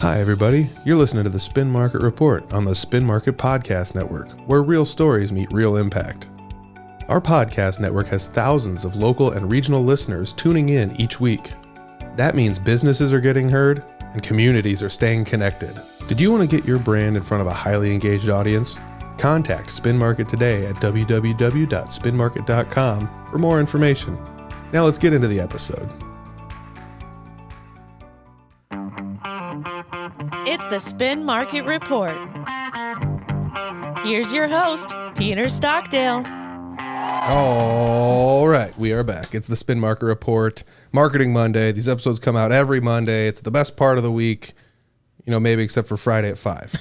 Hi, everybody. You're listening to the Spin Market Report on the Spin Market Podcast Network, where real stories meet real impact. Our podcast network has thousands of local and regional listeners tuning in each week. That means businesses are getting heard and communities are staying connected. Did you want to get your brand in front of a highly engaged audience? Contact Spin Market today at www.spinmarket.com for more information. Now let's get into the episode. It's the Spin Market Report. Here's your host, Peter Stockdale. All right, we are back. It's the Spin Market Report, Marketing Monday. These episodes come out every Monday. It's the best part of the week, maybe except for Friday at 5.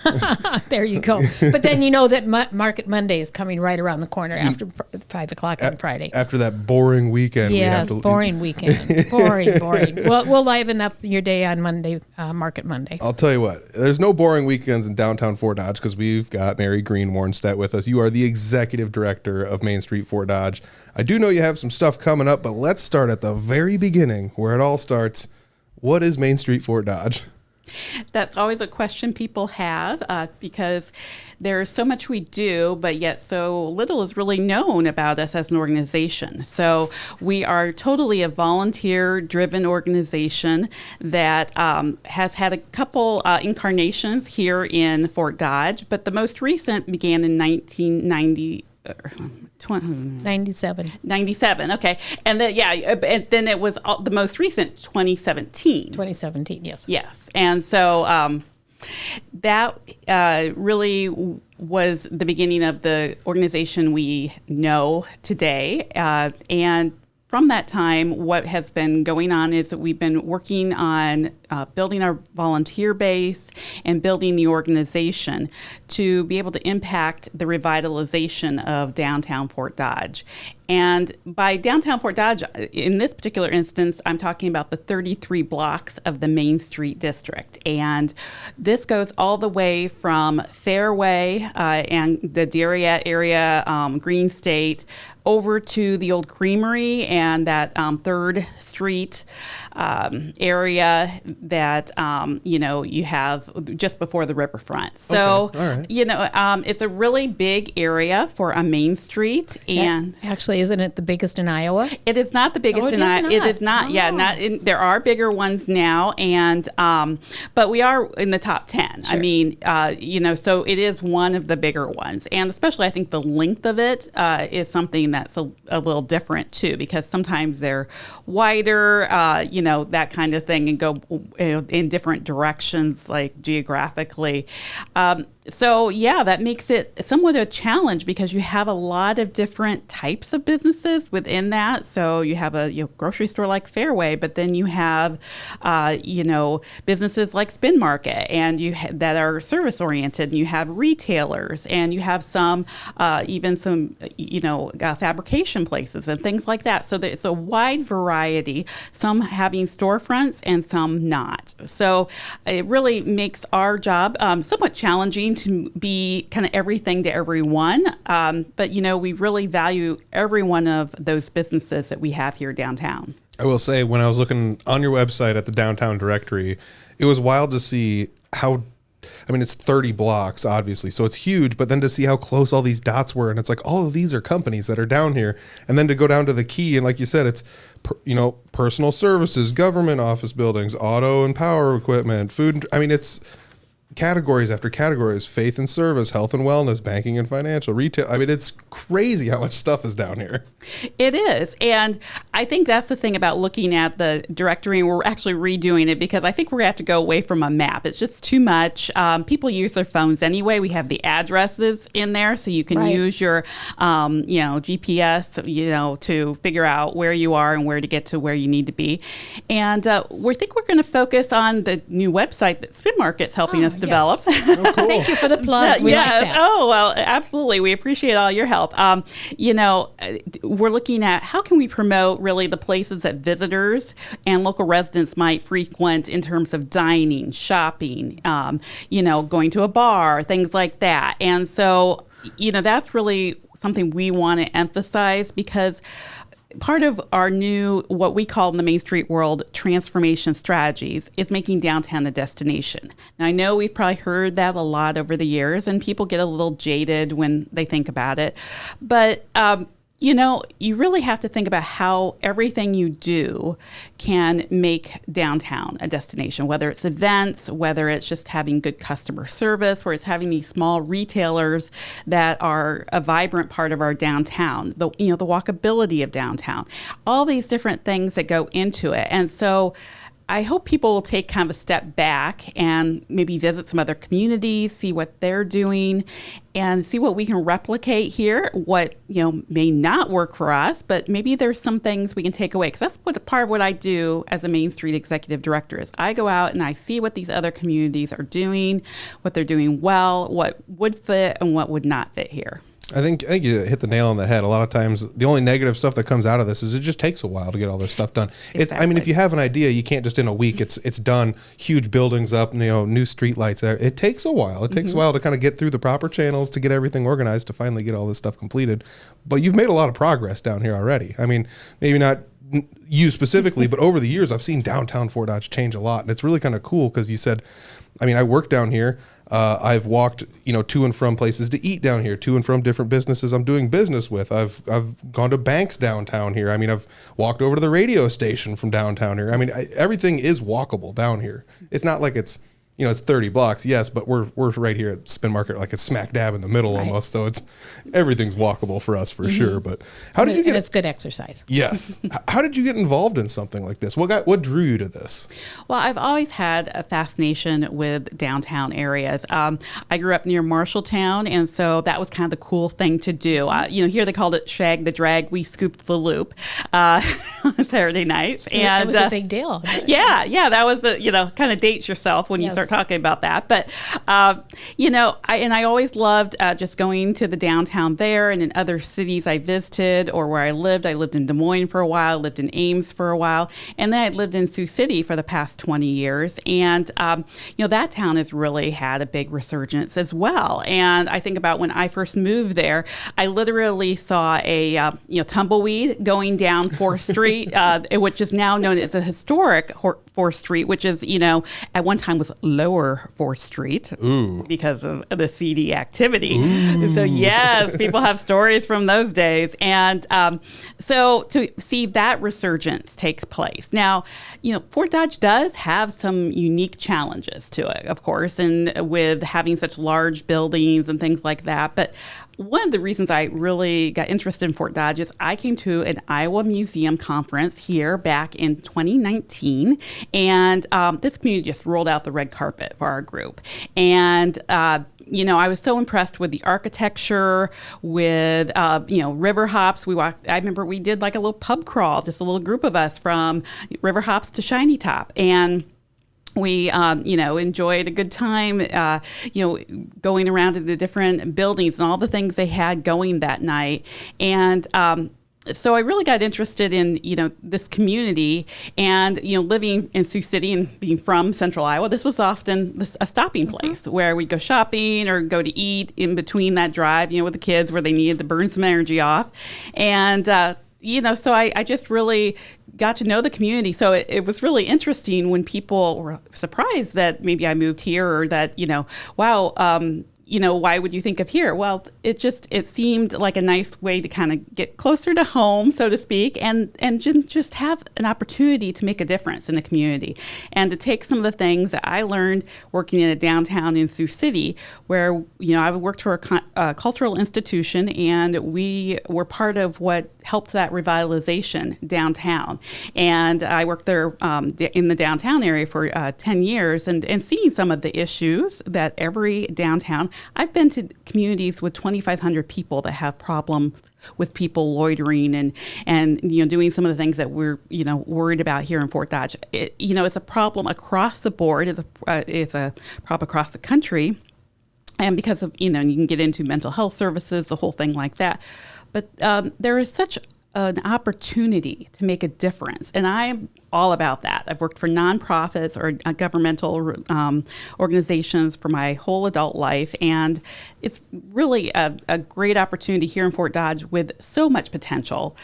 There you go. But then you know that Market Monday is coming right around the corner after 5 o'clock on Friday. After that boring weekend. Yes, boring weekend. Boring. We'll liven up your day on Monday, Market Monday. I'll tell you what, there's no boring weekends in downtown Fort Dodge because we've got Mary Green-Warnstadt with us. You are the executive director of Main Street Fort Dodge. I do know you have some stuff coming up, but let's start at the very beginning where it all starts. What is Main Street Fort Dodge? That's always a question people have because there's so much we do, but yet so little is really known about us as an organization. So we are totally a volunteer-driven organization that has had a couple incarnations here in Fort Dodge, but the most recent began in 97. Okay. And then, and then it was the most recent 2017. 2017, yes. Yes. And so that really was the beginning of the organization we know today. And from that time, what has been going on is that we've been working on building our volunteer base and building the organization to be able to impact the revitalization of downtown Fort Dodge. And by downtown Fort Dodge, in this particular instance, I'm talking about the 33 blocks of the Main Street District. And this goes all the way from Fairway and the Darien area, Green State, over to the old creamery and that 3rd Street area that, you have just before the riverfront. So, okay. It's a really big area for a main street. And actually, isn't it the biggest in Iowa? It is not the biggest in Iowa. It is not. Oh. Yeah, there are bigger ones now, and but we are in the top 10. Sure. I mean, so it is one of the bigger ones, and especially I think the length of it is something that's a little different too, because sometimes they're wider, that kind of thing, and go in different directions, like geographically. So that makes it somewhat a challenge because you have a lot of different types of businesses within that. So you have a grocery store like Fairway, but then you have businesses like Spin Market, and that are service oriented. And you have retailers, and you have some even some fabrication places and things like that. So it's a wide variety. Some having storefronts and some not. So it really makes our job somewhat challenging to be kind of everything to everyone. But, we really value every one of those businesses that we have here downtown. I will say, when I was looking on your website at the downtown directory, it was wild to see how, it's 30 blocks, obviously, so it's huge, but then to see how close all these dots were, and it's like, all of these are companies that are down here, and then to go down to the key, and like you said, it's, personal services, government office buildings, auto and power equipment, food, it's categories after categories: faith and service, health and wellness, banking and financial, retail. It's crazy how much stuff is down here. It is. And I think that's the thing about looking at the directory, and we're actually redoing it because I think we're going to have to go away from a map. It's just too much. People use their phones anyway. We have the addresses in there, so you can use your, GPS, to figure out where you are and where to get to where you need to be. And we think we're going to focus on the new website that Spin Market's helping us develop. Yes. Oh, cool. Thank you for the plug. We like that. Oh, well, absolutely. We appreciate all your help. We're looking at how can we promote really the places that visitors and local residents might frequent in terms of dining, shopping, going to a bar, things like that. And so, that's really something we want to emphasize because part of our new, what we call in the Main Street world, transformation strategies is making downtown a destination. Now, I know we've probably heard that a lot over the years, and people get a little jaded when they think about it. But, you really have to think about how everything you do can make downtown a destination, whether it's events, whether it's just having good customer service, where it's having these small retailers that are a vibrant part of our downtown, the walkability of downtown, all these different things that go into it. And so I hope people will take kind of a step back and maybe visit some other communities, see what they're doing, and see what we can replicate here, what may not work for us, but maybe there's some things we can take away. Because that's part of what I do as a Main Street Executive Director is I go out and I see what these other communities are doing, what they're doing well, what would fit and what would not fit here. I think you hit the nail on the head. A lot of times, the only negative stuff that comes out of this is it just takes a while to get all this stuff done. Exactly. If you have an idea, you can't just in a week. It's done. Huge buildings up, new street lights there. It takes a while. It takes a while to kind of get through the proper channels to get everything organized to finally get all this stuff completed. But you've made a lot of progress down here already. I mean, maybe not you specifically, but over the years, I've seen downtown Fort Dodge change a lot, and it's really kind of cool because you said, I work down here. I've walked, to and from places to eat down here, to and from different businesses I'm doing business with. I've gone to banks downtown here. I've walked over to the radio station from downtown here. Everything is walkable down here. It's not like it's, it's $30, yes, but we're right here at Spin Market, like it's smack dab in the middle almost. So everything's walkable for us for sure. But how did you get? And it's good exercise. Yes. How did you get involved in something like this? What drew you to this? Well, I've always had a fascination with downtown areas. I grew up near Marshalltown, and so that was kind of the cool thing to do. Here they called it shag the drag. We scooped the loop on Saturday nights, and it was a big deal. Yeah, that was kind of dates yourself when you start talking about that. But I always loved just going to the downtown there, and in other cities I visited or where I lived. I lived in Des Moines for a while, lived in Ames for a while, and then I lived in Sioux City for the past 20 years. And that town has really had a big resurgence as well. And I think about when I first moved there, I literally saw a tumbleweed going down 4th Street, which is now known as a historic 4th Street, which is at one time was lower 4th Street. Ooh. Because of the seedy activity. Ooh. So yes, people have stories from those days. And so to see that resurgence takes place. Now, Fort Dodge does have some unique challenges to it, of course, and with having such large buildings and things like that. But one of the reasons I really got interested in Fort Dodge is I came to an Iowa Museum conference here back in 2019, and this community just rolled out the red carpet for our group. And I was so impressed with the architecture, with river hops. I remember we did like a little pub crawl, just a little group of us from river hops to Shiny Top, and we, enjoyed a good time, going around to the different buildings and all the things they had going that night. And so I really got interested in, this community and, living in Sioux City and being from Central Iowa. This was often a stopping place where we'd go shopping or go to eat in between that drive, with the kids where they needed to burn some energy off. And, so I just really got to know the community. So it was really interesting when people were surprised that maybe I moved here or that, wow, why would you think of here? Well, it seemed like a nice way to kind of get closer to home, so to speak, and just have an opportunity to make a difference in the community and to take some of the things that I learned working in a downtown in Sioux City, where, I worked for a cultural institution, and we were part of what helped that revitalization downtown. And I worked there in the downtown area for 10 years and seeing some of the issues that every downtown. I've been to communities with 2,500 people that have problems with people loitering and doing some of the things that we're worried about here in Fort Dodge. It's a problem across the board. It's a problem across the country, and because of you can get into mental health services, the whole thing like that. But there is such an opportunity to make a difference, and I'm all about that. I've worked for nonprofits or governmental organizations for my whole adult life, and it's really a great opportunity here in Fort Dodge with so much potential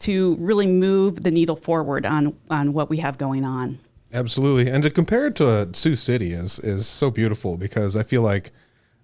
to really move the needle forward on what we have going on. Absolutely. And to compare it to Sioux City is so beautiful, because I feel like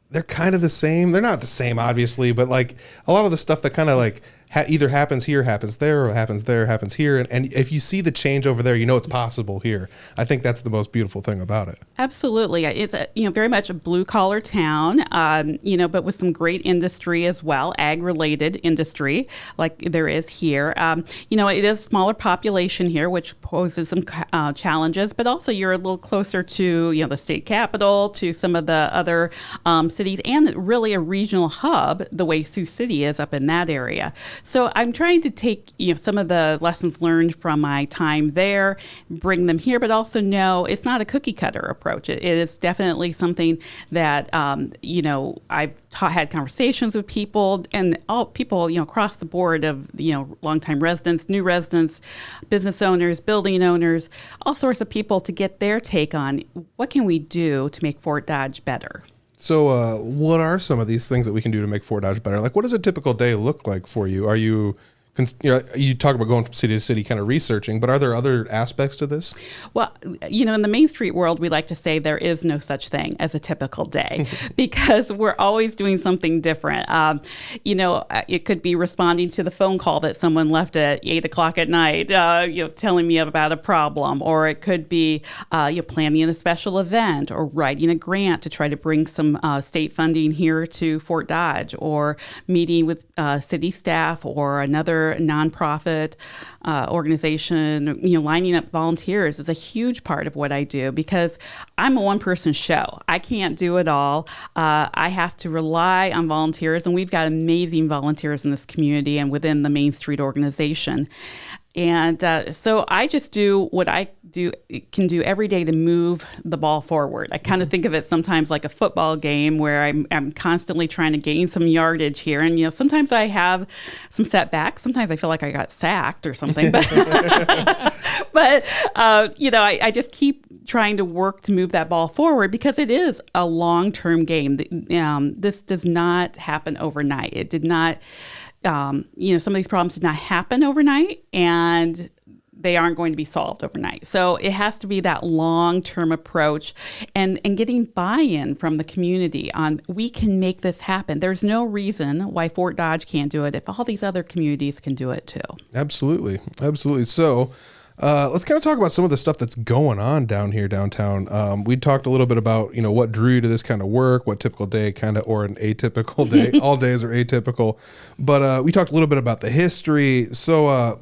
they're kind of the same. They're not the same, obviously, but like a lot of the stuff that kind of like either happens here, happens there, or happens there, happens here. And if you see the change over there, you know it's possible here. I think that's the most beautiful thing about it. Absolutely. It's very much a blue collar town, but with some great industry as well, ag related industry like there is here. It is a smaller population here, which poses some challenges, but also you're a little closer to, the state capital, to some of the other cities, and really a regional hub, the way Sioux City is up in that area. So I'm trying to take, some of the lessons learned from my time there, bring them here, but also know it's not a cookie cutter approach. It is definitely something that, I've had conversations with people, and all people, across the board of, longtime residents, new residents, business owners, building owners, all sorts of people, to get their take on what can we do to make Fort Dodge better. So what are some of these things that we can do to make Fort Dodge better? Like, what does a typical day look like for you? Are you you talk about going from city to city, kind of researching, but are there other aspects to this? Well, in the Main Street world, we like to say there is no such thing as a typical day because we're always doing something different. It could be responding to the phone call that someone left at 8 o'clock at night, telling me about a problem, or it could be, planning a special event or writing a grant to try to bring some state funding here to Fort Dodge, or meeting with city staff or another nonprofit organization. Lining up volunteers is a huge part of what I do because I'm a one-person show. I can't do it all. I have to rely on volunteers, and we've got amazing volunteers in this community and within the Main Street organization. And so I just do what I can do every day to move the ball forward. I kind of think of it sometimes like a football game where I'm constantly trying to gain some yardage here. And, sometimes I have some setbacks. Sometimes I feel like I got sacked or something. But, I just keep trying to work to move that ball forward because it is a long-term game. This does not happen overnight. It did not... some of these problems did not happen overnight, and they aren't going to be solved overnight. So it has to be that long-term approach and getting buy-in from the community on we can make this happen. There's no reason why Fort Dodge can't do it if all these other communities can do it too. Absolutely. Absolutely. So let's kind of talk about some of the stuff that's going on down here downtown. We talked a little bit about, what drew you to this kind of work, what typical day or an atypical day. All days are atypical. But we talked a little bit about the history. So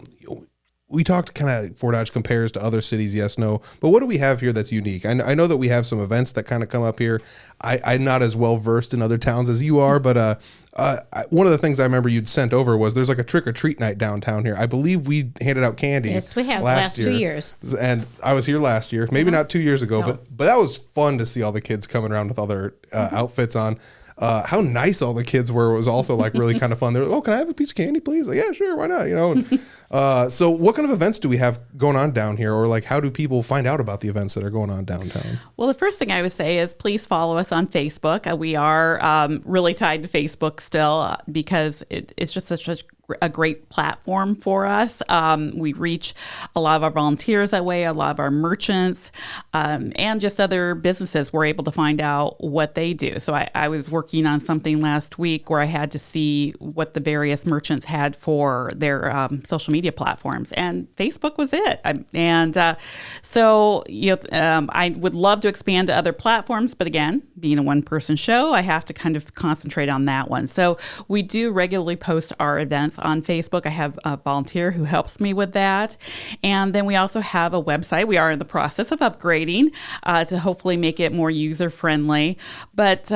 we talked kind of Fort Dodge compares to other cities, yes, no. But what do we have here that's unique? I know that we have some events that kind of come up here. I'm not as well versed in other towns as you are, but one of the things I remember you'd sent over was there's like a trick-or-treat night downtown here. I believe we handed out candy. Yes, we have last 2 years. And I was here last year, maybe not 2 years ago, but that was fun to see all the kids coming around with all their outfits on. How nice all the kids were was also like really kind of fun. They're like, "Oh, can I have a piece of candy, please?" Like, yeah, sure, why not? So what kind of events do we have going on down here, or like how do people find out about the events that are going on downtown? Well, the first thing I would say is please follow us on Facebook. We are really tied to Facebook still because it's just such a great platform for us. We reach a lot of our volunteers that way, a lot of our merchants, and just other businesses. We're able to find out what they do. So I was working on something last week where I had to see what the various merchants had for their social media platforms, and Facebook was it. I would love to expand to other platforms, but again, being a one-person show, I have to kind of concentrate on that one. So we do regularly post our events on Facebook. I have a volunteer who helps me with that. And then we also have a website. We are in the process of upgrading to hopefully make it more user-friendly. But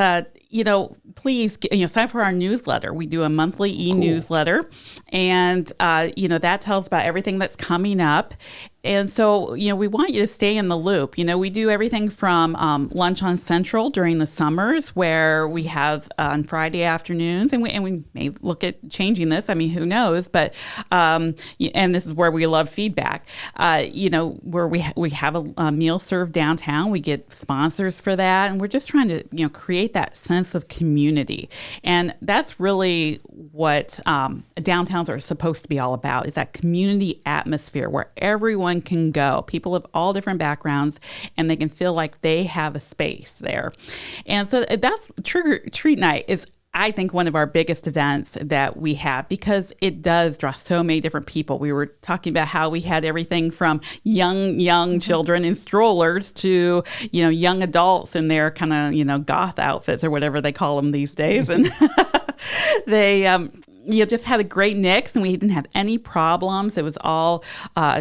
please, sign up for our newsletter. We do a monthly e-newsletter, and that tells about everything that's coming up. And so, we want you to stay in the loop. We do everything from lunch on Central during the summers, where we have on Friday afternoons, and we may look at changing this. I mean, who knows? But and this is where we love feedback. Where we have a meal served downtown. We get sponsors for that, and we're just trying to create that sense sense of community. And that's really what downtowns are supposed to be all about, is that community atmosphere where everyone can go. People of all different backgrounds, and they can feel like they have a space there. And so that's Trick or Treat Night is, I think, one of our biggest events that we have, because it does draw so many different people. We were talking about how we had everything from young children in strollers to, young adults in their kind of, goth outfits or whatever they call them these days. And they, just had a great mix, and we didn't have any problems. It was all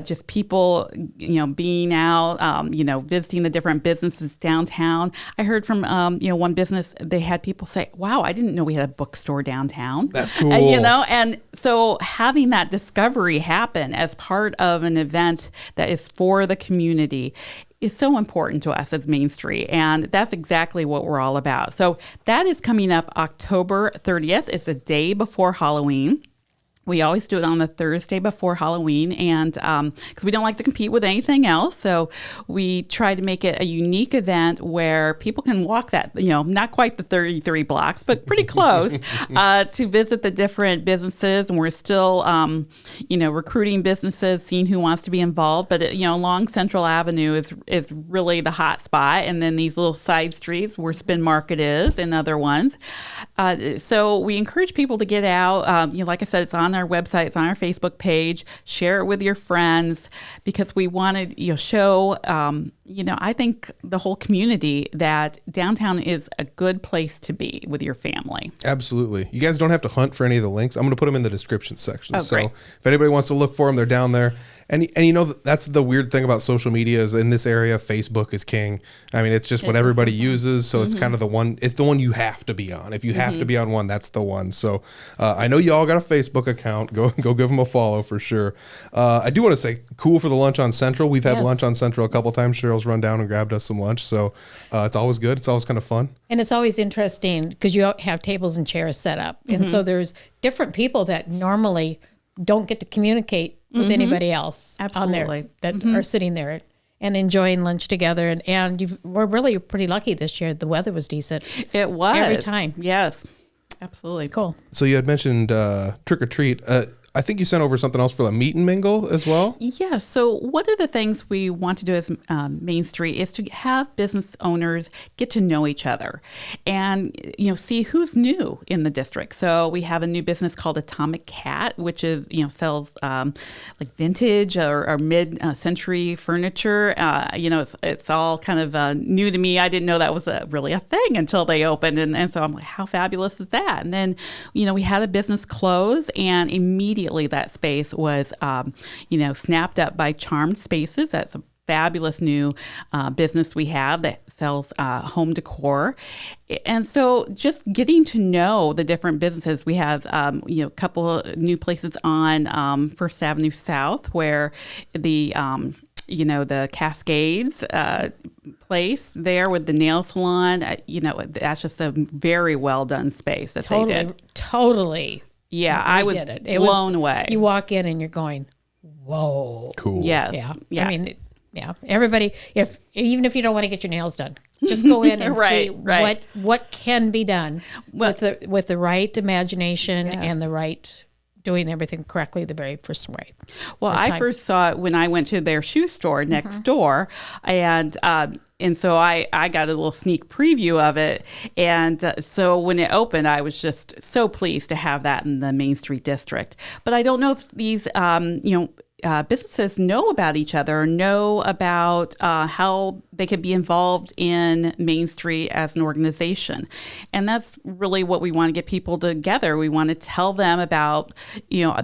just people, being out, visiting the different businesses downtown. I heard from, one business, they had people say, wow, I didn't know we had a bookstore downtown. That's cool. And so having that discovery happen as part of an event that is for the community is so important to us as Main Street, and that's exactly what we're all about. So that is coming up October 30th. It's a day before Halloween. We always do it on the Thursday before Halloween, and because we don't like to compete with anything else, so we try to make it a unique event where people can walk that, not quite the 33 blocks, but pretty close, to visit the different businesses. And we're still, recruiting businesses, seeing who wants to be involved. But along Central Avenue is really the hot spot, and then these little side streets where Spin Market is, and other ones. So we encourage people to get out. Like I said, it's on our website, it's on our Facebook page. Share it with your friends, because we want to show, I think the whole community that downtown is a good place to be with your family. Absolutely. You guys don't have to hunt for any of the links. I'm going to put them in the description section. Oh, so great. if anybody wants to look for them, they're down there. And that's the weird thing about social media is in this area, Facebook is king. I mean, it's just what everybody uses. So it's kind of it's the one you have to be on. If you have to be on one, that's the one. So I know you all got a Facebook account. Go give them a follow for sure. I do want to say cool for the lunch on Central. We've had lunch on Central a couple times. Cheryl's run down and grabbed us some lunch. So it's always good. It's always kind of fun. And it's always interesting because you have tables and chairs set up. And so there's different people that normally don't get to communicate with anybody else on there that are sitting there and enjoying lunch together. And we're really pretty lucky this year. The weather was decent. It was. Every time. Yes, absolutely. Cool. So you had mentioned Trick or Treat. I think you sent over something else for the meet and mingle as well. Yeah. So one of the things we want to do as Main Street is to have business owners get to know each other and, see who's new in the district. So we have a new business called Atomic Cat, which is, sells like vintage or mid-century furniture. It's all kind of new to me. I didn't know that was really a thing until they opened. And so I'm like, how fabulous is that? And then, we had a business close, and immediately that space was, snapped up by Charmed Spaces. That's a fabulous new business we have that sells home decor. And so just getting to know the different businesses, we have, a couple of new places on First Avenue South where the Cascades place there with the nail salon, that's just a very well done space that they did. Totally. Yeah, I was blown away. You walk in and you're going, whoa. Cool. Yes. Yeah. I mean, everybody, even if you don't want to get your nails done, just go in and see what can be done with the right imagination and the right doing everything correctly the very first way. Well, I first saw it when I went to their shoe store next door, and so I got a little sneak preview of it. And so when it opened, I was just so pleased to have that in the Main Street district. But I don't know if these, businesses know about each other, or know about how they could be involved in Main Street as an organization. And that's really what we want to get people together. We want to tell them about,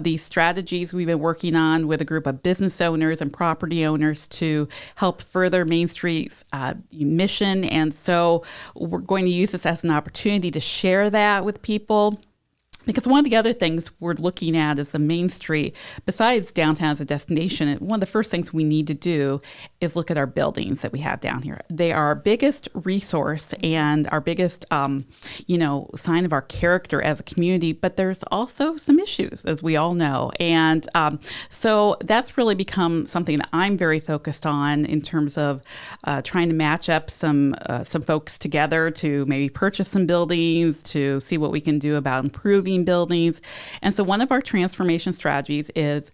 these strategies we've been working on with a group of business owners and property owners to help further Main Street's mission. And so we're going to use this as an opportunity to share that with people. Because one of the other things we're looking at is the Main Street, besides downtown as a destination, one of the first things we need to do is look at our buildings that we have down here. They are our biggest resource and our biggest, sign of our character as a community, but there's also some issues, as we all know. And so that's really become something that I'm very focused on in terms of trying to match up some folks together to maybe purchase some buildings, to see what we can do about improving buildings. And so one of our transformation strategies is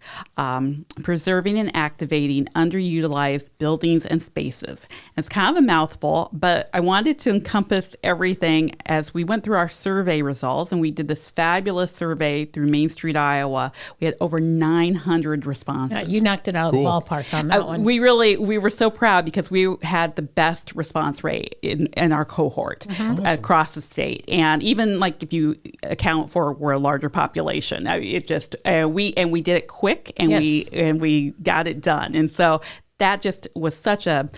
preserving and activating underutilized buildings and spaces. And it's kind of a mouthful, but I wanted to encompass everything as we went through our survey results, and we did this fabulous survey through Main Street, Iowa. We had over 900 responses. You knocked it out of the ballpark on that one. We were so proud because we had the best response rate in our cohort across the state. And even like if you account for we're a larger population, it just we did it quick and we got it done. And so that just was such a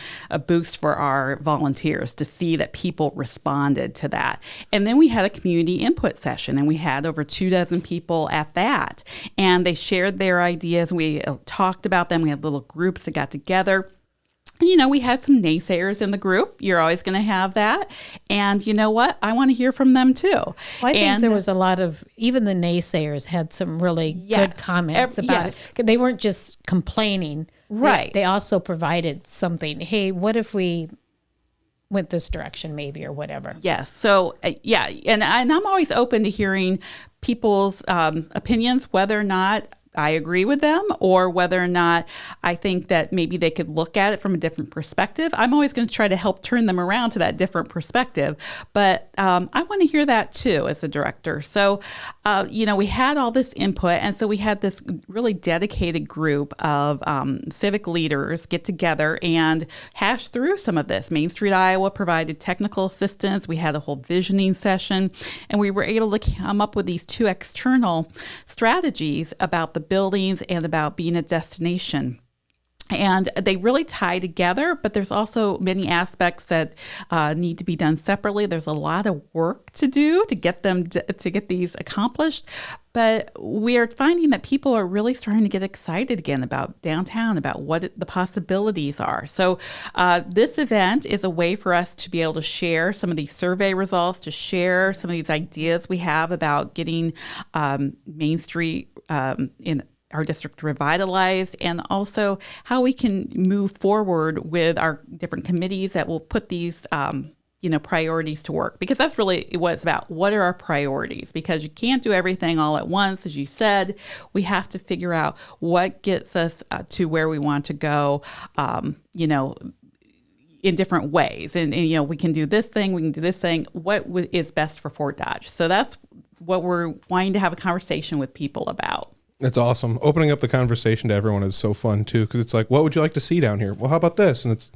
boost for our volunteers to see that people responded to that. And then we had a community input session, and we had over 24 people at that. And they shared their ideas. We talked about them. We had little groups that got together. And, we had some naysayers in the group. You're always going to have that. And you know what? I want to hear from them too. Well, I think there was a lot of, even the naysayers had some really good comments about it. They weren't just complaining. Right. They also provided something. Hey, what if we went this direction maybe, or whatever? Yes. So, And I'm always open to hearing people's opinions, whether or not I agree with them or whether or not I think that maybe they could look at it from a different perspective. I'm always going to try to help turn them around to that different perspective. But I want to hear that too as a director. So, we had all this input. And so we had this really dedicated group of civic leaders get together and hash through some of this. Main Street, Iowa provided technical assistance. We had a whole visioning session, and we were able to come up with these 2 external strategies about the buildings and about being a destination. And they really tie together, but there's also many aspects that need to be done separately. There's a lot of work to do to get these accomplished. But we are finding that people are really starting to get excited again about downtown, about what the possibilities are. So this event is a way for us to be able to share some of these survey results, to share some of these ideas we have about getting Main Street in our district revitalized, and also how we can move forward with our different committees that will put these priorities to work, because that's really what it's about. What are our priorities? Because you can't do everything all at once. As you said, we have to figure out what gets us to where we want to go, in different ways. And we can do this thing, we can do this thing. What is best for Fort Dodge? So that's what we're wanting to have a conversation with people about. It's awesome. Opening up the conversation to everyone is so fun too, because it's like, what would you like to see down here? Well, how about this? And it's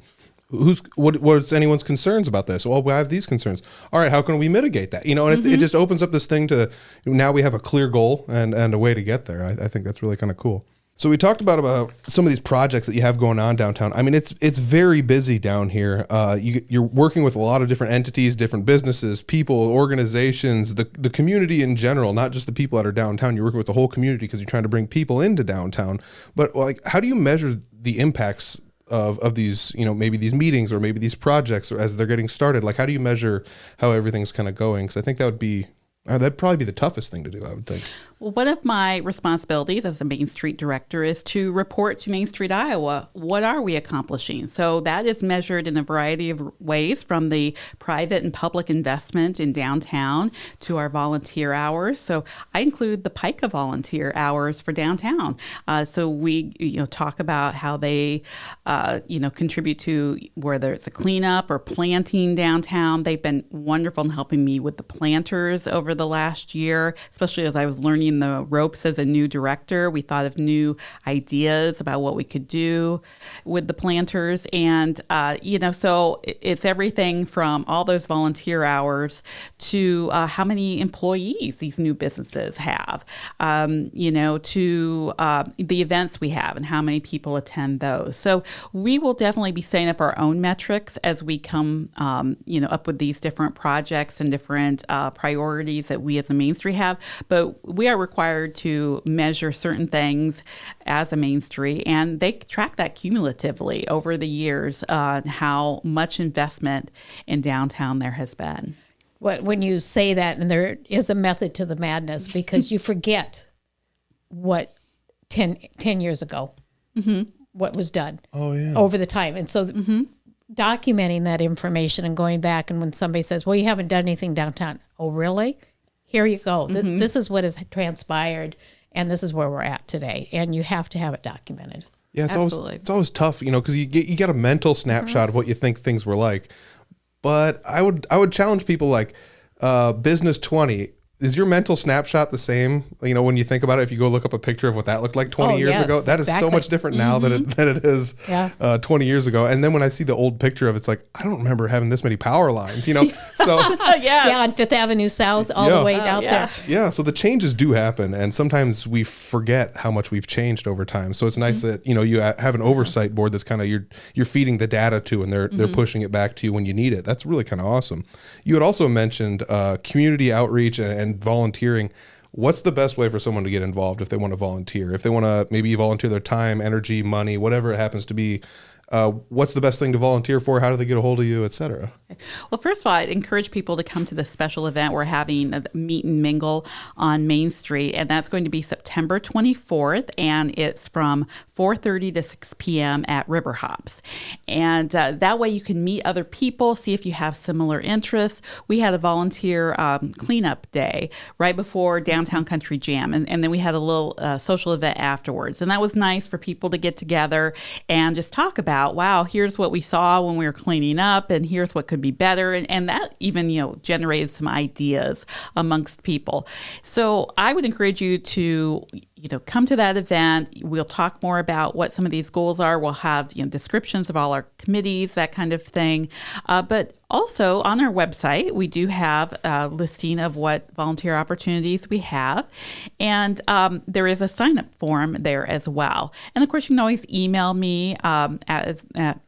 what's anyone's concerns about this? Well, we have these concerns. All right, how can we mitigate that? And it just opens up this thing to, now we have a clear goal and a way to get there. I think that's really kind of cool. So we talked about some of these projects that you have going on downtown. I mean, it's very busy down here. You're working with a lot of different entities, different businesses, people, organizations, the community in general, not just the people that are downtown. You're working with the whole community because you're trying to bring people into downtown. But how do you measure the impacts of these, maybe these meetings or maybe these projects as they're getting started? How do you measure how everything's kind of going? Because I think that'd probably be the toughest thing to do, I would think. Well, one of my responsibilities as the Main Street director is to report to Main Street, Iowa, what are we accomplishing? So that is measured in a variety of ways, from the private and public investment in downtown to our volunteer hours. So I include the PICA volunteer hours for downtown. So we talk about how they contribute to whether it's a cleanup or planting downtown. They've been wonderful in helping me with the planters over the last year, especially as I was learning the ropes as a new director. We thought of new ideas about what we could do with the planters. And, so it's everything from all those volunteer hours to how many employees these new businesses have, to the events we have and how many people attend those. So we will definitely be setting up our own metrics as we come, up with these different projects and different priorities opportunities that we as a Main Street have, but we are required to measure certain things as a Main Street, and they track that cumulatively over the years on how much investment in downtown there has been. When you say that, and there is a method to the madness, because you forget what 10 years ago, what was done over the time. And so documenting that information and going back, and when somebody says, well, you haven't done anything downtown. Oh, really? Here you go. This is what has transpired, and this is where we're at today. And you have to have it documented. Yeah, it's always tough, because you get a mental snapshot of what you think things were like. But I would challenge people like Business 20. Is your mental snapshot the same? When you think about it, if you go look up a picture of what that looked like 20 years ago, that is so much different now than it is 20 years ago. And then when I see the old picture of it's like, I don't remember having this many power lines, So on Fifth Avenue South, all the way out there. Yeah. So the changes do happen. And sometimes we forget how much we've changed over time. So it's nice that, you have an oversight board that's kind of you're feeding the data to, and they're pushing it back to you when you need it. That's really kind of awesome. You had also mentioned community outreach and volunteering. What's the best way for someone to get involved if they want to volunteer? If they want to maybe volunteer their time, energy, money, whatever it happens to be, what's the best thing to volunteer for? How do they get a hold of you, et cetera? Well, first of all, I'd encourage people to come to the special event we're having, a Meet and Mingle on Main Street, and that's going to be September 24th, and it's from 4:30 to 6 p.m. at River Hops. And that way you can meet other people, see if you have similar interests. We had a volunteer cleanup day right before Downtown Country Jam, and then we had a little social event afterwards. And that was nice for people to get together and just talk about, wow, here's what we saw when we were cleaning up, and here's what could be better. And that even, generated some ideas amongst people. So I would encourage you to come to that event. We'll talk more about what some of these goals are. We'll have, descriptions of all our committees, that kind of thing. But also on our website, we do have a listing of what volunteer opportunities we have. And there is a sign-up form there as well. And of course, you can always email me at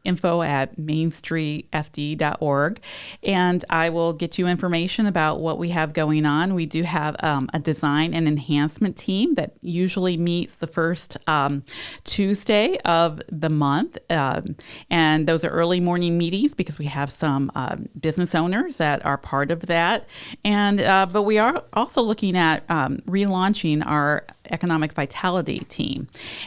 info@mainstreetfd.org, and I will get you information about what we have going on. We do have a design and enhancement team that usually meets the first Tuesday of the month. And those are early morning meetings because we have some business owners that are part of that. And but we are also looking at relaunching our economic vitality team.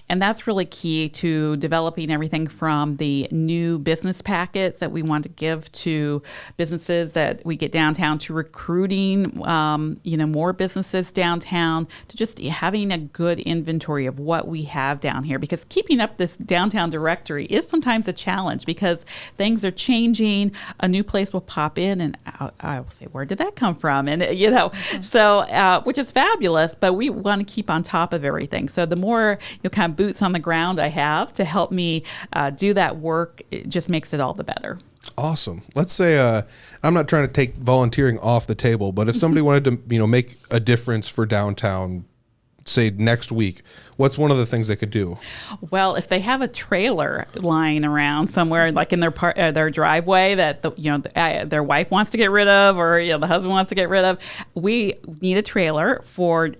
And that's really key to developing everything from the new business packets that we want to give to businesses that we get downtown, to recruiting, more businesses downtown, to just having a good inventory of what we have down here. Because keeping up this downtown directory is sometimes a challenge because things are changing. A new place will pop in and I will say, where did that come from? And, so, which is fabulous, but we want to keep on top of everything. So the more kind of boots on the ground I have to help me do that work, it just makes it all the better. Awesome. Let's say I'm not trying to take volunteering off the table, but if somebody wanted to, make a difference for downtown, say next week, what's one of the things they could do? Well, if they have a trailer lying around somewhere, like in their driveway that their wife wants to get rid of, or the husband wants to get rid of, we need a trailer for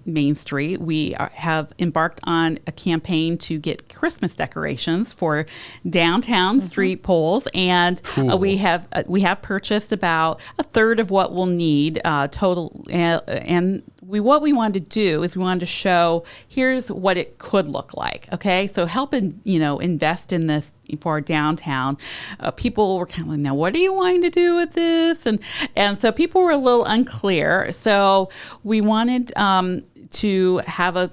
Main Street. We have embarked on a campaign to get Christmas decorations for downtown street poles, and cool. we have purchased about a third of what we'll need total, and what we wanted to do is we wanted to show here's what it could look like. Okay, so help invest in this for our downtown. People were kind of like, now what are you wanting to do with this? And so people were a little unclear. So we wanted to have a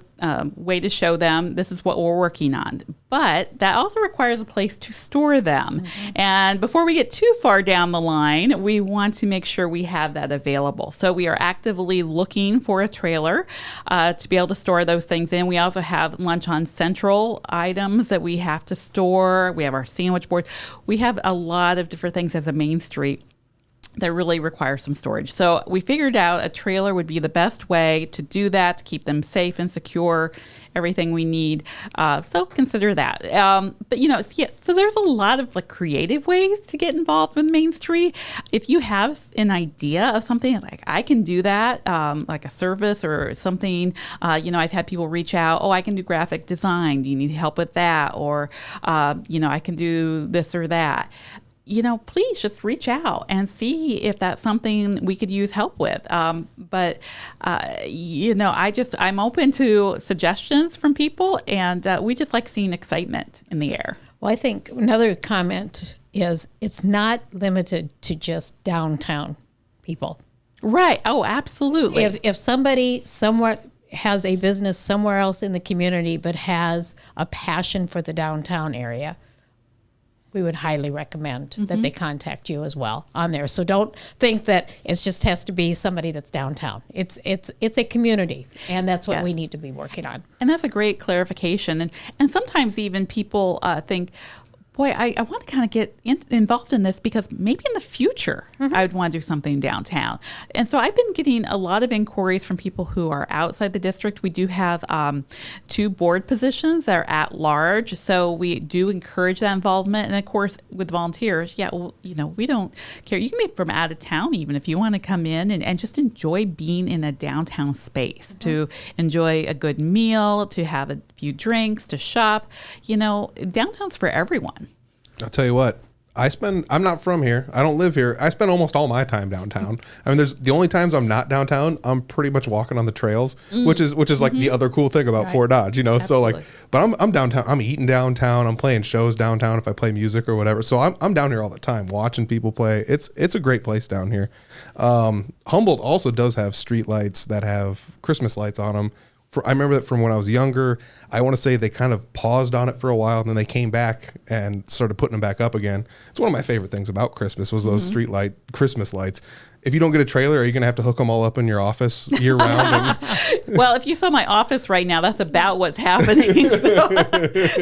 way to show them this is what we're working on. But that also requires a place to store them. Mm-hmm. And before we get too far down the line, we want to make sure we have that available. So we are actively looking for a trailer to be able to store those things in. We also have Lunch on Central items that we have to store. We have our sandwich board. We have a lot of different things as a Main Street. that really require some storage. So we figured out a trailer would be the best way to do that, to keep them safe and secure, everything we need. So consider that. But so there's a lot of like creative ways to get involved with Main Street. If you have an idea of something like I can do that, like a service or something, I've had people reach out, I can do graphic design. Do you need help with that? Or, I can do this or that. Please just reach out and see if that's something we could use help with. I'm open to suggestions from people, and we just like seeing excitement in the air. Well, I think another comment is it's not limited to just downtown people. Right. Oh, absolutely. If somebody somewhat has a business somewhere else in the community but has a passion for the downtown area, we would highly recommend that they contact you as well on there. So don't think that it just has to be somebody that's downtown. It's a community, and that's what we need to be working on. And that's a great clarification. And sometimes even people think, boy, I want to kind of get involved in this because maybe in the future I would want to do something downtown. And so I've been getting a lot of inquiries from people who are outside the district. We do have 2 board positions that are at large. So we do encourage that involvement. And of course, with volunteers, we don't care. You can be from out of town even if you want to come in and just enjoy being in a downtown space, to enjoy a good meal, to have a few drinks, to shop. Downtown's for everyone. I'll tell you what, I'm not from here. I don't live here. I spend almost all my time downtown. I mean, there's the only times I'm not downtown, I'm pretty much walking on the trails, which is like the other cool thing about Fort Dodge, Absolutely. So but I'm downtown, I'm eating downtown, I'm playing shows downtown if I play music or whatever. So I'm down here all the time watching people play. It's a great place down here. Humboldt also does have street lights that have Christmas lights on them. I remember that from when I was younger. I want to say they kind of paused on it for a while, and then they came back and started putting them back up again. It's one of my favorite things about Christmas was those street light Christmas lights. If you don't get a trailer, are you going to have to hook them all up in your office year round? Well, if you saw my office right now, that's about what's happening. So,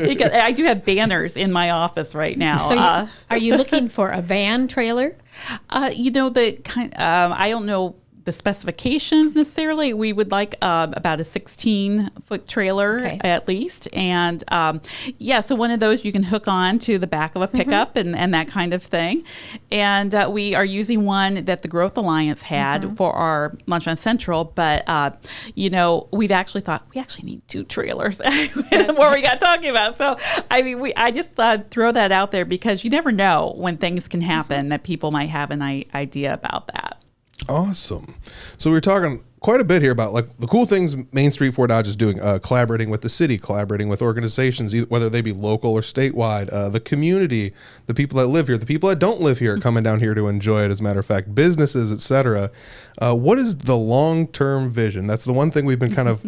because I do have banners in my office right now. So are you looking for a van trailer? I don't know the specifications necessarily. We would like about a 16-foot trailer at least. And so one of those you can hook on to the back of a pickup and that kind of thing. And we are using one that the Growth Alliance had for our Lunch on Central. But, we've actually thought we actually need 2 trailers. The more we got talking about. So, I just throw that out there because you never know when things can happen that people might have an idea about that. Awesome. So we were talking quite a bit here about like the cool things Main Street Fort Dodge is doing, collaborating with the city, collaborating with organizations, whether they be local or statewide, the community, the people that live here, the people that don't live here are coming down here to enjoy it, as a matter of fact, businesses, etc. What is the long-term vision? That's the one thing we've been kind of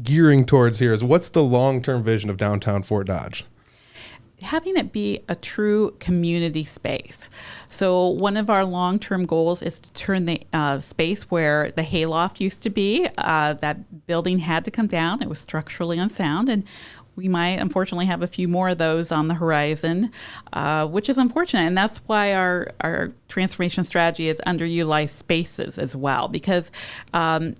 gearing towards here is what's the long-term vision of downtown Fort Dodge? Having it be a true community space. So one of our long-term goals is to turn the space where the hayloft used to be. That building had to come down. It was structurally unsound, and we might unfortunately have a few more of those on the horizon, which is unfortunate. And that's why our transformation strategy is underutilized spaces as well, because when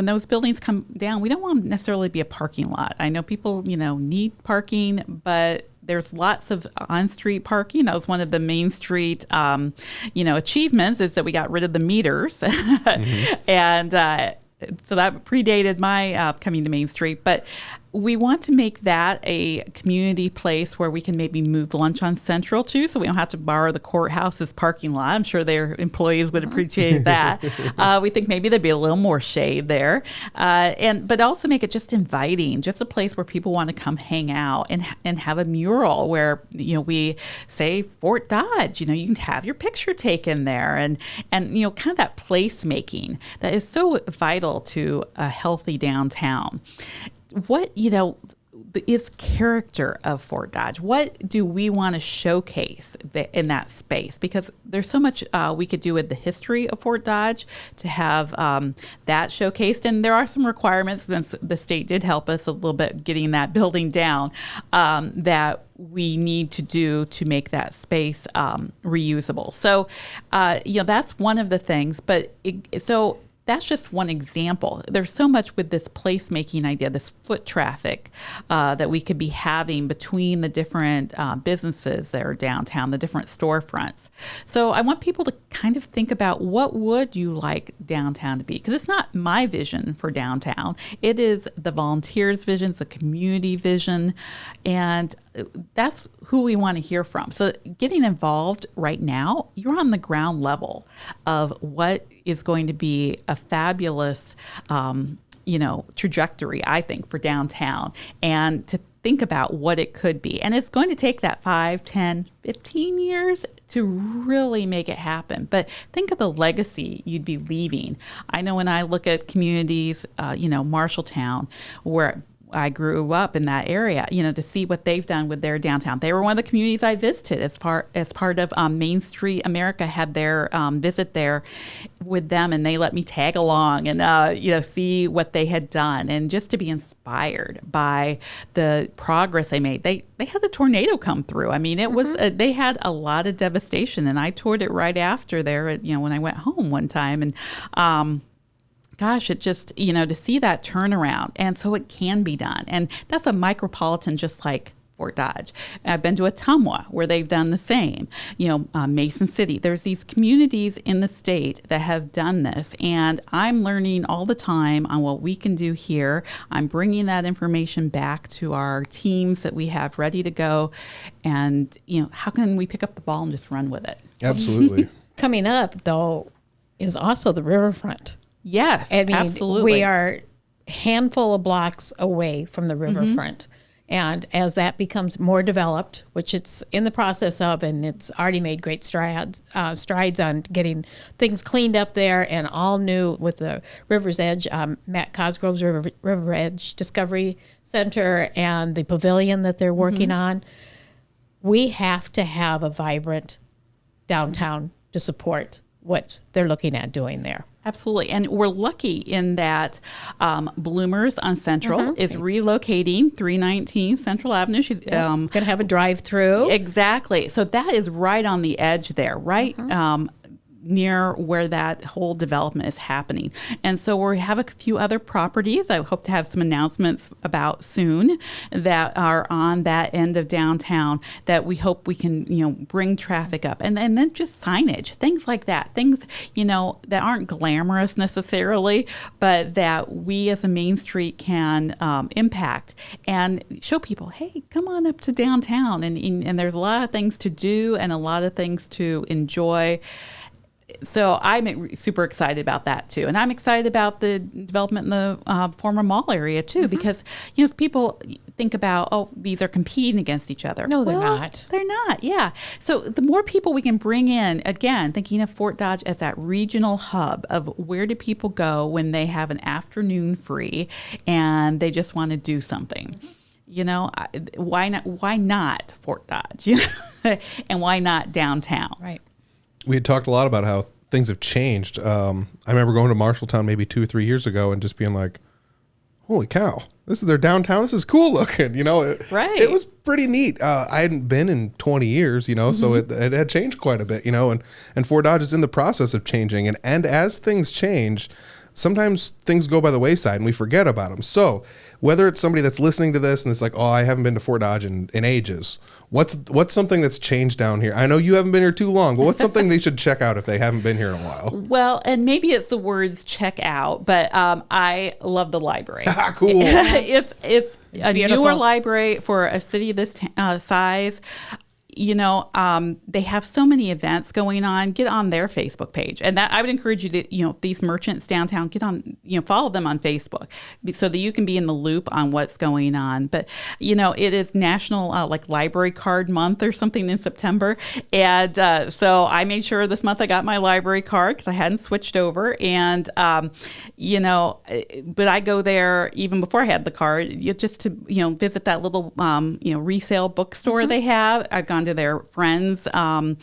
those buildings come down, we don't want to necessarily be a parking lot. I know people, need parking, but there's lots of on-street parking. That was one of the Main Street, achievements is that we got rid of the meters. And so that predated my coming to Main Street. But we want to make that a community place where we can maybe move Lunch on Central to, so we don't have to borrow the courthouse's parking lot. I'm sure their employees would appreciate that. We think maybe there'd be a little more shade there, but also make it just inviting, just a place where people want to come hang out and have a mural where we say Fort Dodge. You can have your picture taken there, and kind of that place making that is so vital to a healthy downtown. What, is character of Fort Dodge? What do we want to showcase in that space? Because there's so much we could do with the history of Fort Dodge to have that showcased. And there are some requirements, and the state did help us a little bit getting that building down, that we need to do to make that space reusable. So, that's one of the things. But so that's just one example. There's so much with this placemaking idea, this foot traffic that we could be having between the different businesses that are downtown, the different storefronts. So I want people to kind of think about, what would you like downtown to be? Because it's not my vision for downtown. It is the volunteers' vision, it's the community vision, and that's who we want to hear from. So getting involved right now, you're on the ground level of what is going to be a fabulous, trajectory, I think, for downtown, and to think about what it could be. And it's going to take that 5, 10, 15 years to really make it happen. But think of the legacy you'd be leaving. I know when I look at communities, Marshalltown, where I grew up in that area, to see what they've done with their downtown. They were one of the communities I visited as part of Main Street America had their visit there with them, and they let me tag along and see what they had done, and just to be inspired by the progress they made. They had the tornado come through. I mean, it was they had a lot of devastation, and I toured it right after there. When I went home one time, and gosh, it just, to see that turnaround. And so it can be done. And that's a micropolitan just like Fort Dodge. I've been to Ottumwa where they've done the same. Mason City. There's these communities in the state that have done this. And I'm learning all the time on what we can do here. I'm bringing that information back to our teams that we have ready to go. And, how can we pick up the ball and just run with it? Absolutely. Coming up, though, is also the riverfront. Yes, absolutely. We are a handful of blocks away from the riverfront. And as that becomes more developed, which it's in the process of, and it's already made great strides on getting things cleaned up there and all new with the River's Edge, Matt Cosgrove's River Edge Discovery Center and the pavilion that they're working on. We have to have a vibrant downtown to support what they're looking at doing there. Absolutely. And we're lucky in that Bloomers on Central is relocating 319 Central Avenue. She's going to have a drive-through. Exactly. So that is right on the edge there, right? Near where that whole development is happening. And so we have a few other properties I hope to have some announcements about soon that are on that end of downtown that we hope we can, bring traffic up. And then just signage, things like that, things, that aren't glamorous necessarily, but that we as a Main Street can impact and show people, hey, come on up to downtown. And there's a lot of things to do and a lot of things to enjoy. So I'm super excited about that too. And I'm excited about the development in the former mall area too, because, people think about, these are competing against each other. No, they're not. They're not. Yeah. So the more people we can bring in, again, thinking of Fort Dodge as that regional hub of where do people go when they have an afternoon free and they just want to do something. Why not Fort Dodge? And why not downtown? Right. We had talked a lot about how things have changed. I remember going to Marshalltown maybe 2 or 3 years ago and just being like, holy cow, this is their downtown. This is cool looking, Right. It was pretty neat. I hadn't been in 20 years, so it had changed quite a bit, and Fort Dodge is in the process of changing. And as things change, sometimes things go by the wayside and we forget about them. So whether it's somebody that's listening to this and it's like, I haven't been to Fort Dodge in ages. What's something that's changed down here? I know you haven't been here too long, but what's something they should check out if they haven't been here in a while? Well, and maybe it's the words check out, but I love the library. Cool. It's a Beautiful. newer library for a city this size. They have so many events going on. Get on their Facebook page. And that I would encourage you to, these merchants downtown, get on, follow them on Facebook so that you can be in the loop on what's going on. But, it is National Library Card Month or something in September. And so I made sure this month I got my library card because I hadn't switched over. And, but I go there even before I had the card just to, visit that little, resale bookstore they have. I've gone to their friends, sale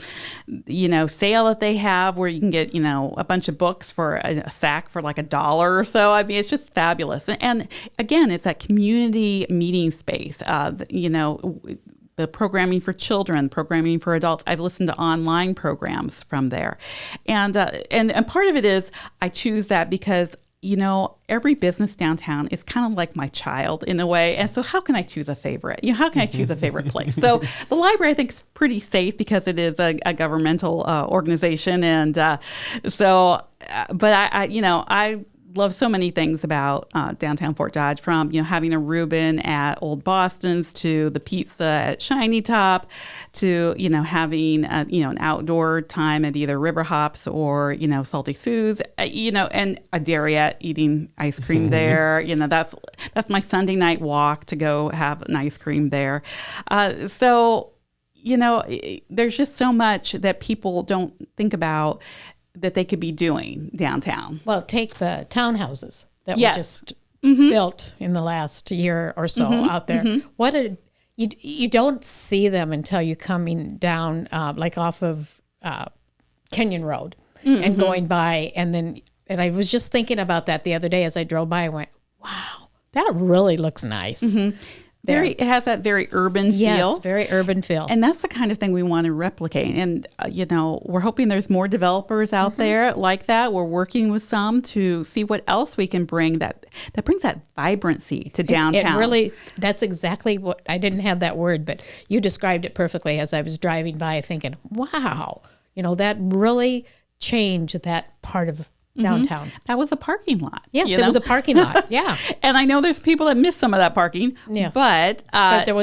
that they have where you can get, a bunch of books for a sack for like $1 or so. I mean, it's just fabulous. And again, it's that community meeting space, the programming for children, programming for adults. I've listened to online programs from there. And part of it is I choose that because, every business downtown is kind of like my child in a way. And so how can I choose a favorite? How can I choose a favorite place? So the library, I think, is pretty safe because it is a governmental organization. And but I love so many things about downtown Fort Dodge, from having a Reuben at Old Boston's to the pizza at Shiny Top to having an outdoor time at either River Hops or Salty Sue's, and a Dariette, eating ice cream there. That's my Sunday night walk to go have an ice cream there. So there's just so much that people don't think about that they could be doing downtown. Well, take the townhouses that were just built in the last year or so out there. You don't see them until you're coming down like off of Kenyon Road and going by, and I was just thinking about that the other day as I drove by. I went, wow, that really looks nice. It has that very urban feel. Yes, very urban feel. And that's the kind of thing we want to replicate. And, we're hoping there's more developers out there like that. We're working with some to see what else we can bring that brings that vibrancy to downtown. It really, that's exactly what, I didn't have that word, but you described it perfectly as I was driving by thinking, wow, that really changed that part of downtown. That was a parking lot. Yes, it was a parking lot. Yeah. And I know there's people that miss some of that parking. Yes. But it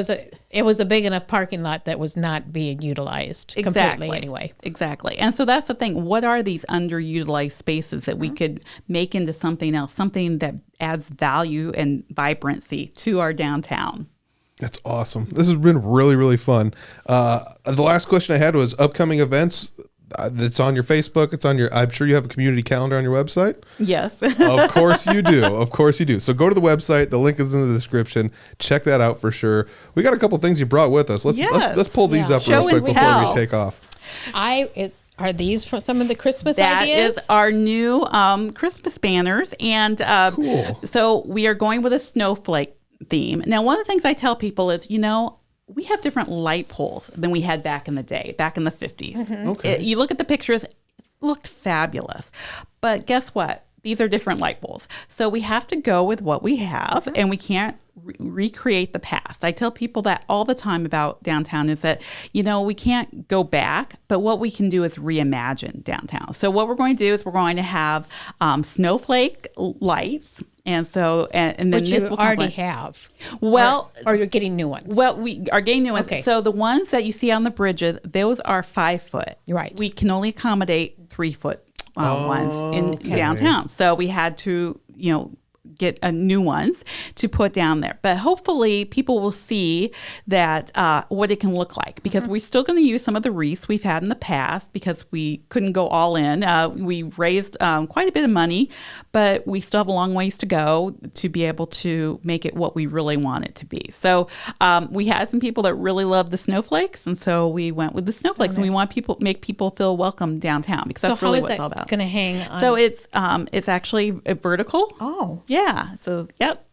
was a big enough parking lot that was not being utilized completely anyway. Exactly. And so that's the thing. What are these underutilized spaces that we could make into something else, something that adds value and vibrancy to our downtown? That's awesome. This has been really, really fun. The last question I had was upcoming events. It's on your Facebook. I'm sure you have a community calendar on your website. Yes. Of course you do. Of course you do. So go to the website. The link is in the description. Check that out for sure. We got a couple things you brought with us. Let's pull these up real quick before we take off. Are these for some of the Christmas That ideas? is our new Christmas banners. And cool. So we are going with a snowflake theme. Now, one of the things I tell people is, we have different light poles than we had back in the day, back in the 50s. Okay. You look at the pictures, it looked fabulous. But guess what? These are different light poles. So we have to go with what we have, and we can't recreate the past. I tell people that all the time about downtown is that, we can't go back, but what we can do is reimagine downtown. So what we're going to do is we're going to have snowflake lights. And so, and then which this you will already have. Well, or you're getting new ones. Well, we are getting new ones. Okay. So the ones that you see on the bridges, those are 5 foot. Right. We can only accommodate 3 foot ones in downtown. So we had to, get new ones to put down there. But hopefully people will see that what it can look like, because we're still going to use some of the wreaths we've had in the past because we couldn't go all in. We raised quite a bit of money, but we still have a long ways to go to be able to make it what we really want it to be. So we had some people that really loved the snowflakes, and so we went with the snowflakes, and we want make people feel welcome downtown, because that's really what it's all about. Going to hang on? So it's actually a vertical. Oh. Yeah. So, yep.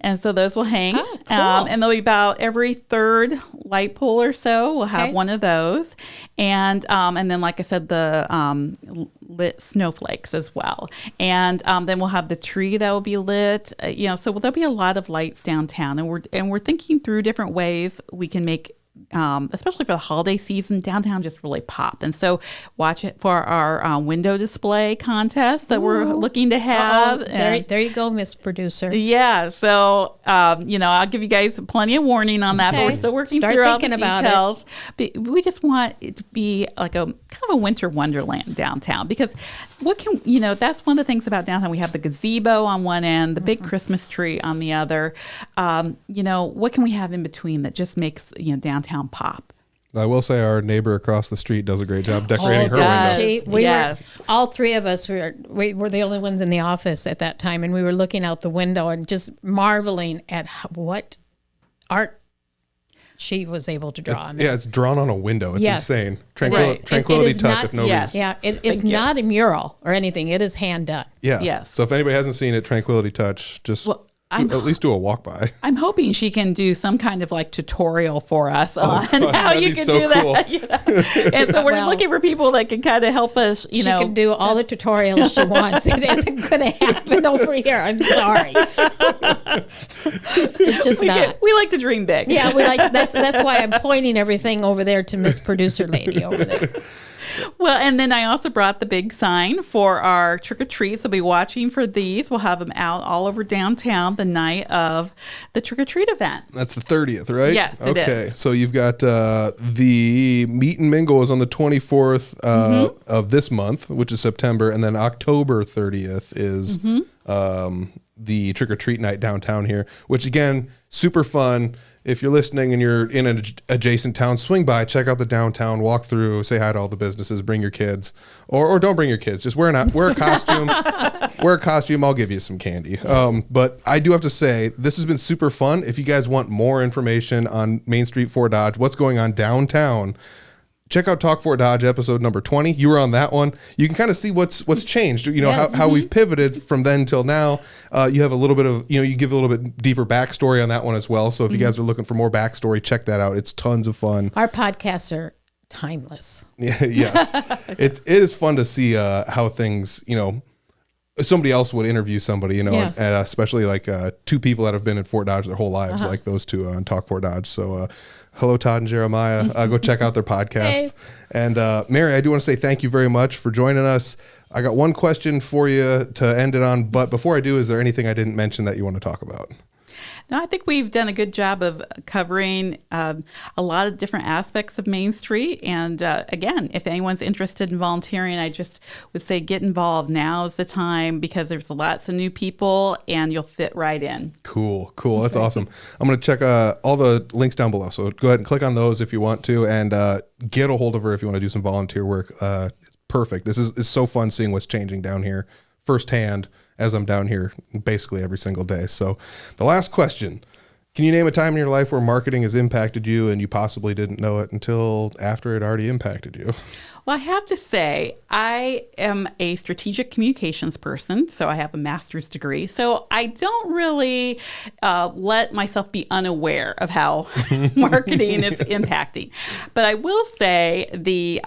And so those will hang. Oh, cool. And they'll be about every third light pole or so. We'll have one of those. And then, like I said, the lit snowflakes as well. And then we'll have the tree that will be lit. So there'll be a lot of lights downtown. And we're thinking through different ways we can make, especially for the holiday season, downtown just really pop. And so watch it for our window display contest that we're looking to have. There you go, Miss Producer. Yeah. So, I'll give you guys plenty of warning on that, but we're still working through all the details. But we just want it to be like a kind of a winter wonderland downtown, because that's one of the things about downtown. We have the gazebo on one end, the big Christmas tree on the other. What can we have in between that just makes, downtown pop? I will say our neighbor across the street does a great job decorating her window. Yes. All three of us were the only ones in the office at that time, and we were looking out the window and just marveling at what art she was able to draw on that. Yeah, it's drawn on a window. It's insane. Tranquility it touch not, if nobody's... Yeah, it's not a mural or anything. It is hand done. Yeah. Yes. So if anybody hasn't seen it, Tranquility Touch, just... at least do a walk by. I'm hoping she can do some kind of like tutorial for us on how you can so do cool. that. You know? And so we're looking for people that can kind of help us, She can do all the tutorials she wants. It isn't going to happen over here. I'm sorry. It's just not. We like to dream big. Yeah, we like that's why I'm pointing everything over there to Miss Producer Lady over there. Well, and then I also brought the big sign for our trick or treats. So be watching for these. We'll have them out all over downtown the night of the trick or treat event. That's the 30th, right? Yes, it is. Okay, so you've got the Meet and Mingle is on the 24th of this month, which is September, and then October 30th is the trick or treat night downtown here, which again, super fun. If you're listening and you're in an adjacent town, swing by, check out the downtown, walk through, say hi to all the businesses, bring your kids, or don't bring your kids. Just wear a costume. Wear a costume. I'll give you some candy. But I do have to say, this has been super fun. If you guys want more information on Main Street Fort Dodge, what's going on downtown, check out Talk Fort Dodge episode number 20. You were on that one. You can kind of see what's changed. You know, Yes. how we've pivoted from then till now. You have a little bit of, you give a little bit deeper backstory on that one as well. So if you guys are looking for more backstory, check that out. It's tons of fun. Our podcasts are timeless. Yeah, yes. It is fun to see how things, somebody else would interview somebody, Yes. and especially like two people that have been in Fort Dodge their whole lives, like those two on Talk Fort Dodge. So hello, Todd and Jeremiah. Go check out their podcast. Hey. And Mary, I do want to say thank you very much for joining us. I got one question for you to end it on, but before I do, is there anything I didn't mention that you want to talk about? No, I think we've done a good job of covering a lot of different aspects of Main Street. And again, if anyone's interested in volunteering, I just would say get involved. Now is the time because there's lots of new people and you'll fit right in. Cool. That's awesome. I'm going to check all the links down below. So go ahead and click on those if you want to, and get a hold of her if you want to do some volunteer work. It's perfect. This is so fun seeing what's changing down here firsthand as I'm down here basically every single day. So the last question, can you name a time in your life where marketing has impacted you and you possibly didn't know it until after it already impacted you? Well, I have to say, I am a strategic communications person, so I have a master's degree. So I don't really let myself be unaware of how marketing is impacting. But I will say the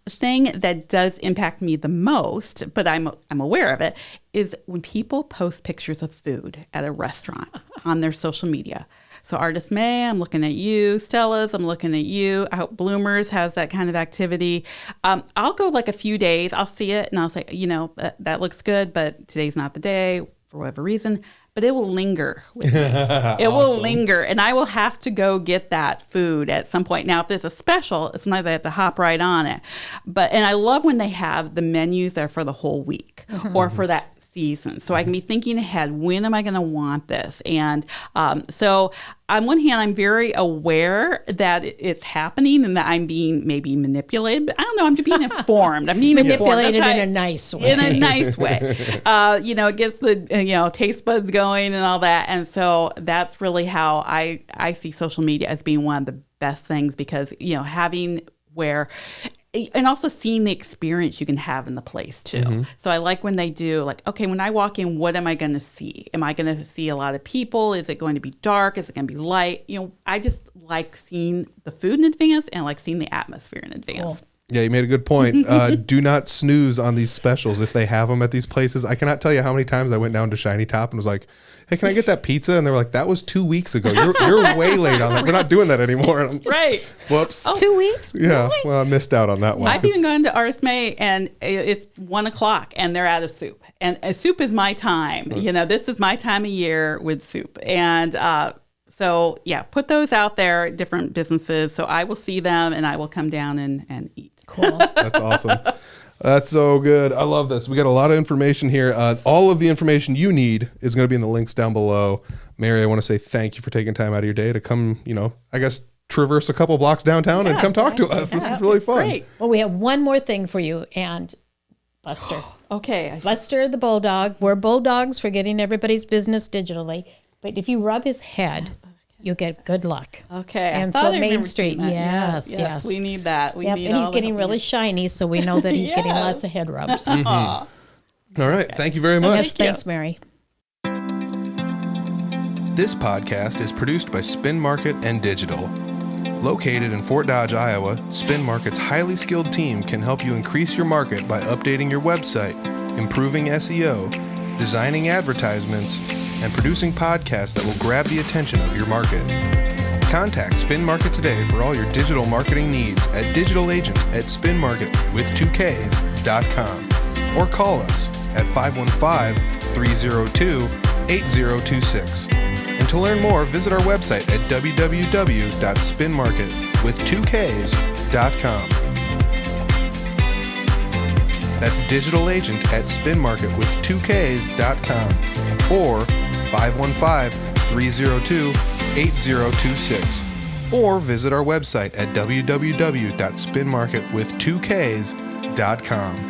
thing that does impact me the most, but I'm aware of it, is when people post pictures of food at a restaurant on their social media. So Artist May, I'm looking at you. Stella's, I'm looking at you. I hope Bloomers has that kind of activity. I'll go like a few days. I'll see it and I'll say, that looks good, but today's not the day for whatever reason. But it will linger with me. It will linger. And I will have to go get that food at some point. Now, if there's a special, sometimes I have to hop right on it. And I love when they have the menus there for the whole week or for that season. So I can be thinking ahead, when am I going to want this? And so on one hand, I'm very aware that it's happening and that I'm being maybe manipulated. But I don't know, I'm just being informed. I'm being Manipulated informed. in a nice way. In a nice way. It gets the, taste buds going and all that. And so that's really how I see social media as being one of the best things because, having where... And also seeing the experience you can have in the place too. Mm-hmm. So I like when they do like, okay, when I walk in, what am I going to see? Am I going to see a lot of people? Is it going to be dark? Is it going to be light? I just like seeing the food in advance and I like seeing the atmosphere in advance. Cool. Yeah, you made a good point. Do not snooze on these specials if they have them at these places. I cannot tell you how many times I went down to Shiny Top and was like, hey, can I get that pizza? And they were like, that was 2 weeks ago. You're way late on that. We're not doing that anymore. Right. Whoops. 2 weeks? Yeah. Really? Well, I missed out on that one. I've even gone to Artist May and it's 1:00 and they're out of soup. And soup is my time. This is my time of year with soup. And so, yeah, put those out there, different businesses. So I will see them and I will come down and eat. Cool. That's awesome. That's so good. I love this. We got a lot of information here. All of the information you need is going to be in the links down below. Mary, I want to say thank you for taking time out of your day to come, traverse a couple blocks downtown and come talk to us. This is really fun. Great. Well, we have one more thing for you and Buster. Okay. Buster the Bulldog. We're bulldogs for getting everybody's business digitally. But if you rub his head, you'll get good luck. Okay. And so Main Street, yes. We need that. We need and he's all getting really shiny, so we know that he's getting Yes. lots of head rubs. All right. Thank you very much. Yes, thanks, Mary. This podcast is produced by Spin Market and Digital. Located in Fort Dodge, Iowa, Spin Market's highly skilled team can help you increase your market by updating your website, improving SEO, designing advertisements, and producing podcasts that will grab the attention of your market. Contact Spin Market today for all your digital marketing needs at Digital Agent at spinmarket.com or call us at 515-302-8026. And to learn more, visit our website at www.spinmarket.com. That's Digital Agent at spinmarket.com or 515-302-8026. Or visit our website at www.spinmarket.com.